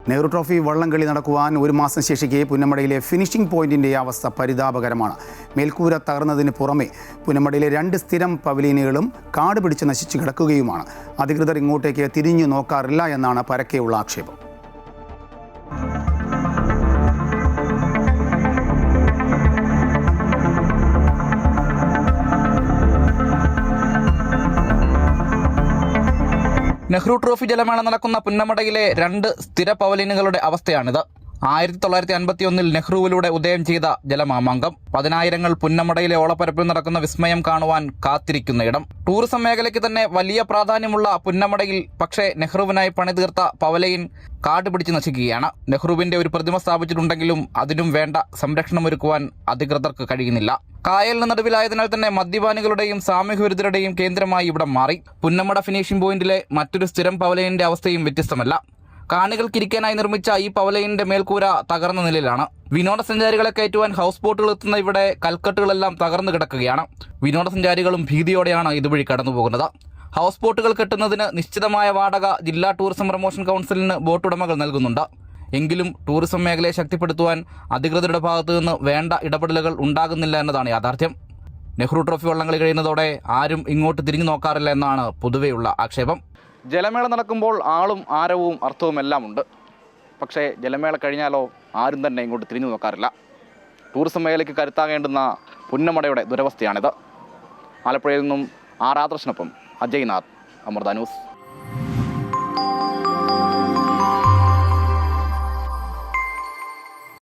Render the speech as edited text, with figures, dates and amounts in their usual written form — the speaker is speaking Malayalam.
നെഹ്റു ട്രോഫി വള്ളംകളി നടക്കുവാൻ ഒരു മാസം ശേഷിക്കെ പുന്നമടയിലെ ഫിനിഷിംഗ് പോയിന്റിൻ്റെ അവസ്ഥ പരിതാപകരമാണ്. മേൽക്കൂര തകർന്നതിന് പുറമെ പുന്നമടയിലെ 2 സ്ഥിരം പവലിയനുകളും കാട് പിടിച്ച് നശിച്ചു കിടക്കുകയുമാണ്. അധികൃതർ ഇങ്ങോട്ടേക്ക് തിരിഞ്ഞു നോക്കാറില്ല എന്നാണ് പരക്കെയുള്ള ആക്ഷേപം. നെഹ്റു ട്രോഫി ജലമേള നടക്കുന്ന പുന്നമടയിലെ 2 സ്ഥിര പവലിയനുകളുടെ അവസ്ഥയാണിത്. 1951 നെഹ്റുവിലൂടെ ഉദയം ചെയ്ത ജലമാമാങ്കം. 10,000 പുന്നമടയിലെ ഓളപ്പരപ്പിൽ നടക്കുന്ന വിസ്മയം കാണുവാൻ കാത്തിരിക്കുന്ന ഇടം. ടൂറിസം മേഖലയ്ക്ക് തന്നെ വലിയ പ്രാധാന്യമുള്ള പുന്നമടയിൽ പക്ഷേ നെഹ്റുവിനായി പണിതീർത്ത പവലിയൻ കാട് പിടിച്ച് നശിക്കുകയാണ്. നെഹ്റുവിന്റെ ഒരു പ്രതിമ സ്ഥാപിച്ചിട്ടുണ്ടെങ്കിലും അതിനും വേണ്ട സംരക്ഷണമൊരുക്കുവാൻ അധികൃതർക്ക് കഴിയുന്നില്ല. കായലിന് നടുവിലായതിനാൽ തന്നെ മദ്യപാനികളുടെയും സാമൂഹ്യ വിരുദ്ധരുടെയും കേന്ദ്രമായി ഇവിടം മാറി. പുന്നമട ഫിനിഷിംഗ് പോയിന്റിലെ മറ്റൊരു സ്ഥിരം പവലിയന്റെ അവസ്ഥയും വ്യത്യസ്തമല്ല. കാണികൾക്കിരിക്കാനായി നിർമ്മിച്ച ഈ പവലിയന്റെ മേൽക്കൂര തകർന്ന നിലയിലാണ്. വിനോദസഞ്ചാരികളെ കയറ്റുവാൻ ഹൗസ് ബോട്ടുകൾ എത്തുന്ന ഇവിടെ കൽക്കെട്ടുകളെല്ലാം തകർന്നു കിടക്കുകയാണ്. വിനോദസഞ്ചാരികളും ഭീതിയോടെയാണ് ഇതുവഴി കടന്നു പോകുന്നത്. ഹൗസ് ബോട്ടുകൾ കെട്ടുന്നതിന് നിശ്ചിതമായ വാടക ജില്ലാ ടൂറിസം പ്രൊമോഷൻ കൗൺസിലിന് ബോട്ടുടമകൾ നൽകുന്നുണ്ട്. എങ്കിലും ടൂറിസം മേഖലയെ ശക്തിപ്പെടുത്തുവാൻ അധികൃതരുടെ ഭാഗത്തു നിന്ന് വേണ്ട ഇടപെടലുകൾ ഉണ്ടാകുന്നില്ല എന്നതാണ് യാഥാർത്ഥ്യം. നെഹ്റു ട്രോഫി വള്ളംകളി കഴിയുന്നതോടെ ആരും ഇങ്ങോട്ട് തിരിഞ്ഞു നോക്കാറില്ല എന്നാണ് പൊതുവെയുള്ള ആക്ഷേപം. ജലമേള നടക്കുമ്പോൾ ആളും ആരവവും അർത്ഥവും എല്ലാം ഉണ്ട്. പക്ഷേ ജലമേള കഴിഞ്ഞാലോ ആരും തന്നെ ഇങ്ങോട്ട് തിരിഞ്ഞു നോക്കാറില്ല. ടൂറിസം മേഖലയ്ക്ക് കരുത്താകേണ്ടുന്ന പുന്നമടയുടെ ദുരവസ്ഥയാണിത്. ആലപ്പുഴയിൽ നിന്നും ആർ ആദർശനൊപ്പം അജയ്നാഥ്, അമൃത ന്യൂസ്.